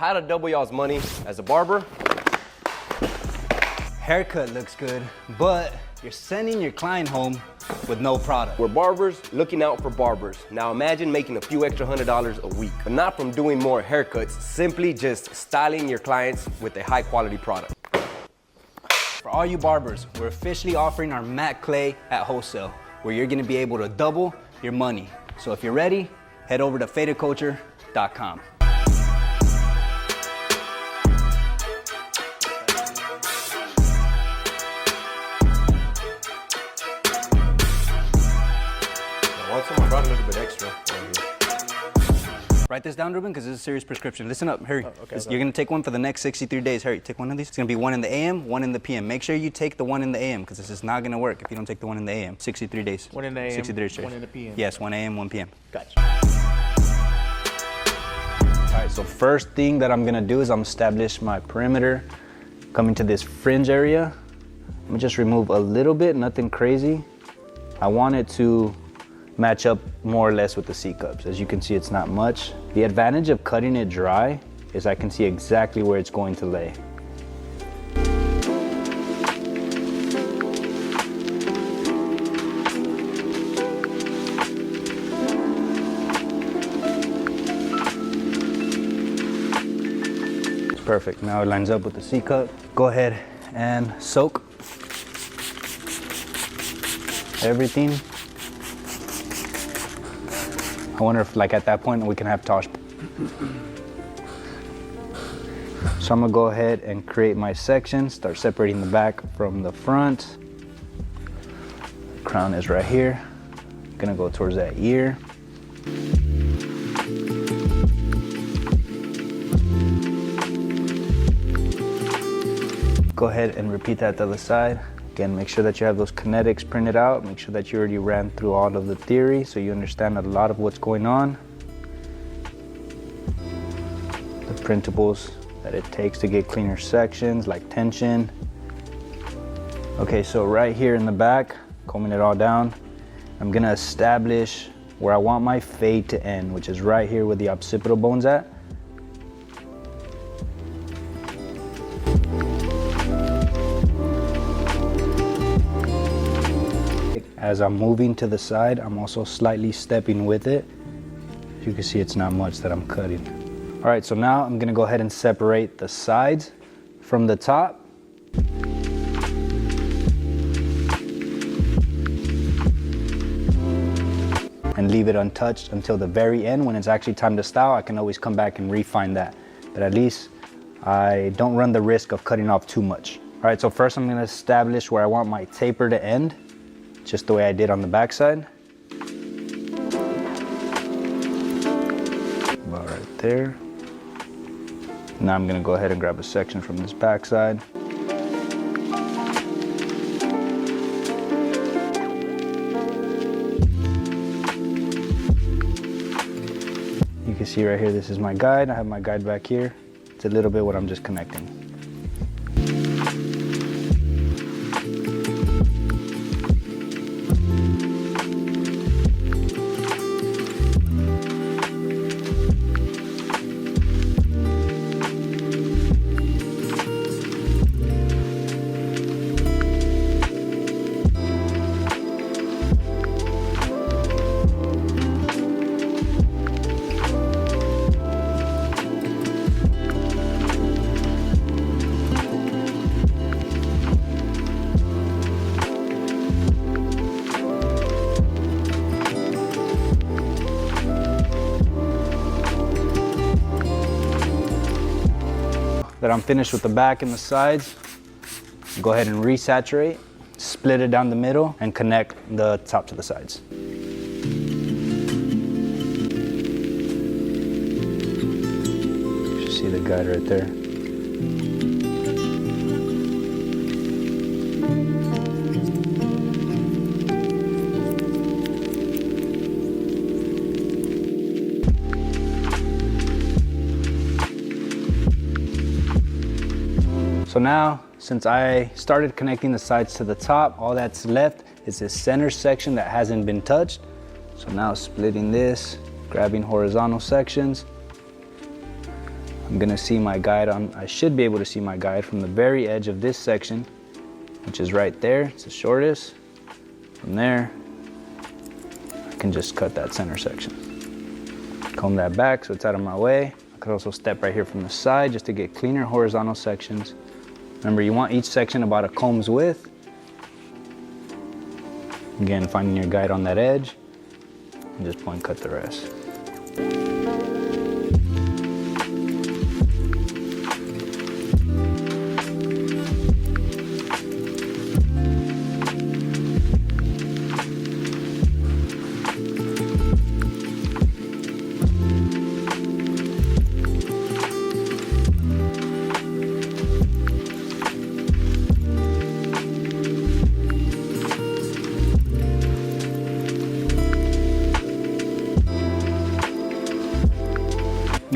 how to double y'all's money as a barber. Haircut looks good, but you're sending your client home with no product. We're barbers looking out for barbers. Now imagine making a few extra $100 a week, but not from doing more haircuts, simply just styling your clients with a high quality product. For all you barbers, we're officially offering our matte clay at wholesale, where you're gonna be able to double your money. So if you're ready, head over to fadedculture.com. I brought a little bit extra. Write this down, Ruben, because this is a serious prescription. Listen up, hurry. Okay. You're gonna take one for the next 63 days. Hurry, take one of these. It's gonna be one in the AM, one in the PM. Make sure you take the one in the AM, because this is not gonna work if you don't take the one in the AM. 63 days. One in the AM, 63 days straight. one in the PM. Yes, 1 AM, 1 PM. Gotcha. All right, so first thing that I'm gonna do is I'm establish my perimeter. Coming to this fringe area, I'm gonna just remove a little bit, nothing crazy. I want it to match up more or less with the C-cups. As you can see, it's not much. The advantage of cutting it dry is I can see exactly where it's going to lay. It's perfect. Now it lines up with the C-cup. Go ahead and soak everything. I wonder if, like, at that point we can have Tosh. So I'm gonna go ahead and create my section, start separating the back from the front. The crown is right here. Gonna go towards that ear. Go ahead and repeat that to the other side. Again, make sure that you have those kinetics printed out. Make sure that you already ran through all of the theory so you understand a lot of what's going on. The printables that it takes to get cleaner sections, like tension. Okay, so right here in the back, combing it all down, I'm gonna establish where I want my fade to end, which is right here where the occipital bone's at. As I'm moving to the side, I'm also slightly stepping with it. As you can see, it's not much that I'm cutting. All right, so now I'm gonna go ahead and separate the sides from the top. And leave it untouched until the very end. When it's actually time to style, I can always come back and refine that. But at least I don't run the risk of cutting off too much. All right, so first I'm gonna establish where I want my taper to end, just the way I did on the backside. About right there. Now I'm gonna go ahead and grab a section from this backside. You can see right here, this is my guide. I have my guide back here. It's a little bit what I'm just connecting. That I'm finished with the back and the sides, go ahead and resaturate, split it down the middle, and connect the top to the sides. You see the guide right there. So now, since I started connecting the sides to the top, all that's left is this center section that hasn't been touched. So now splitting this, grabbing horizontal sections, I'm gonna see my guide I should be able to see my guide from the very edge of this section, which is right there. It's the shortest. From there, I can just cut that center section. Comb that back so it's out of my way. I could also step right here from the side just to get cleaner horizontal sections. Remember, you want each section about a comb's width. Again, finding your guide on that edge, and just point cut the rest.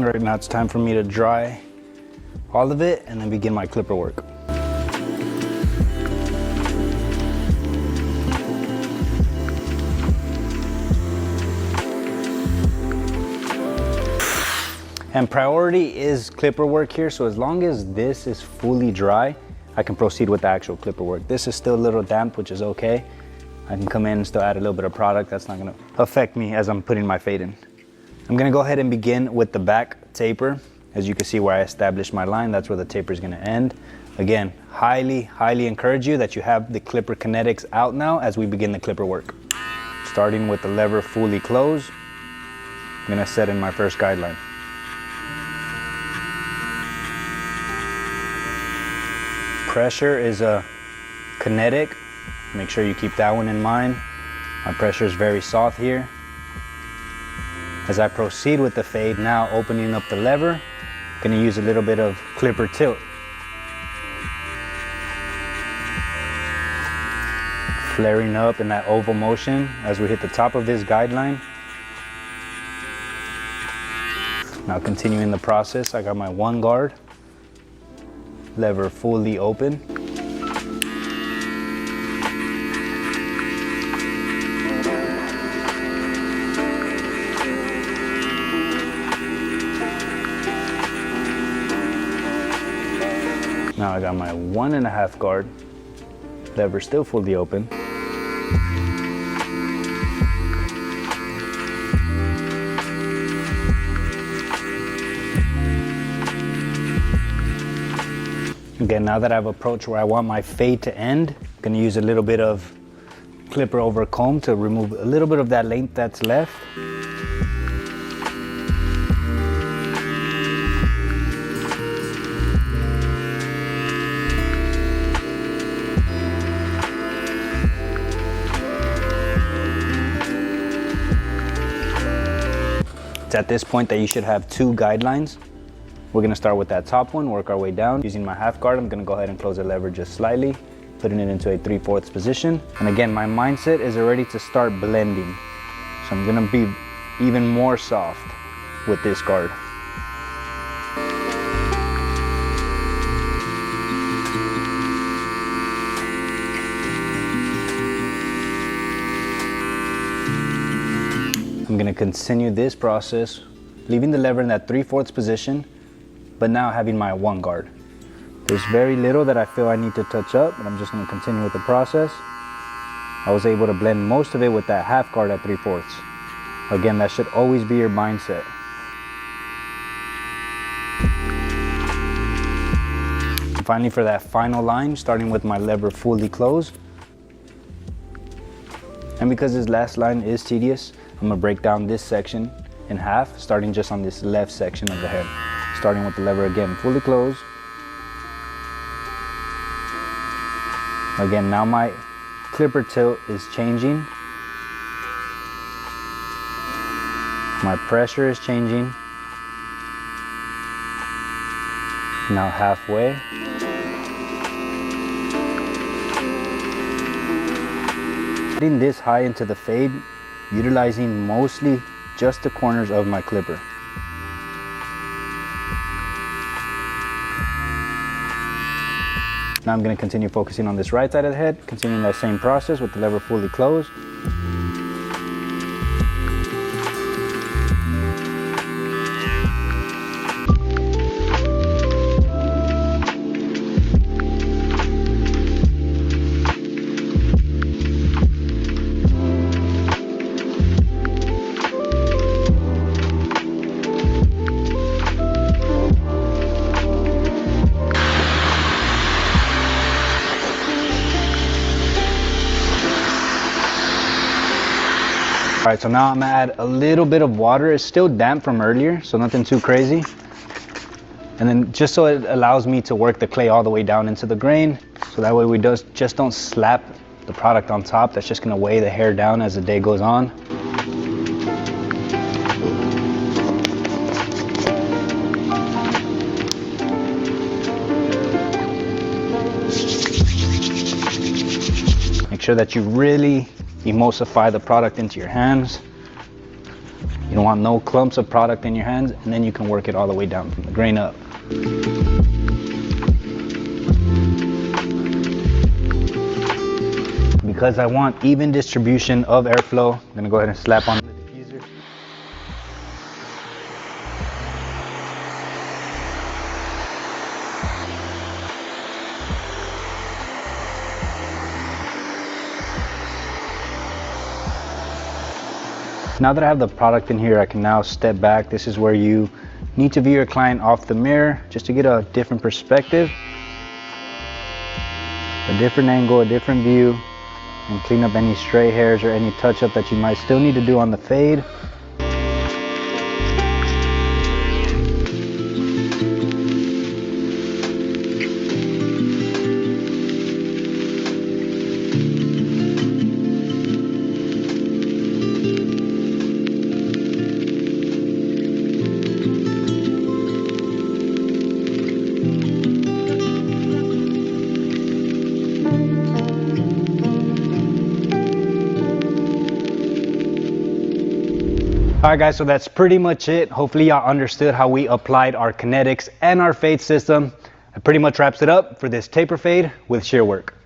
Right now it's time for me to dry all of it and then begin my clipper work. And priority is clipper work here, so as long as this is fully dry, I can proceed with the actual clipper work. This is still a little damp, which is okay. I can come in and still add a little bit of product. That's not gonna affect me as I'm putting my fade in. I'm gonna go ahead and begin with the back taper. As you can see where I established my line, that's where the taper is gonna end. Again, highly encourage you that you have the clipper kinetics out now as we begin the clipper work. Starting with the lever fully closed, I'm gonna set in my first guideline. Pressure is a kinetic. Make sure you keep that one in mind. My pressure is very soft here. As I proceed with the fade, now opening up the lever, I'm gonna use a little bit of clipper tilt. Flaring up in that oval motion as we hit the top of this guideline. Now continuing the process, I got my one guard, lever fully open. Now I got my 1.5 guard, lever still fully open. Again, now that I've approached where I want my fade to end, I'm gonna use a little bit of clipper over comb to remove a little bit of that length that's left. It's at this point that you should have 2 guidelines. We're gonna start with that top one, work our way down. Using my half guard, I'm gonna go ahead and close the lever just slightly, putting it into a 3/4 position. And again, my mindset is already to start blending. So I'm gonna be even more soft with this guard. I'm gonna continue this process, leaving the lever in that 3/4 position, but now having my one guard. There's very little that I feel I need to touch up, but I'm just gonna continue with the process. I was able to blend most of it with that half guard at 3/4. Again, that should always be your mindset. And finally, for that final line, starting with my lever fully closed. And because this last line is tedious, I'm gonna break down this section in half, starting just on this left section of the head. Starting with the lever again, fully closed. Again, now my clipper tilt is changing. My pressure is changing. Now halfway. Getting this high into the fade, utilizing mostly just the corners of my clipper. Now I'm going to continue focusing on this right side of the head, continuing that same process with the lever fully closed. All right, so now I'm gonna add a little bit of water. It's still damp from earlier, so nothing too crazy. And then just so it allows me to work the clay all the way down into the grain, so that way we just don't slap the product on top. That's just gonna weigh the hair down as the day goes on. Make sure that you really emulsify the product into your hands. You don't want no clumps of product in your hands, and then you can work it all the way down from the grain up. Because I want even distribution of airflow, I'm gonna go ahead and slap on the diffuser. Now that I have the product in here, I can now step back. This is where you need to view your client off the mirror just to get a different perspective, a different angle, a different view, and clean up any stray hairs or any touch-up that you might still need to do on the fade. All right guys, so that's pretty much it. Hopefully y'all understood how we applied our kinetics and our fade system. That pretty much wraps it up for this taper fade with shear work.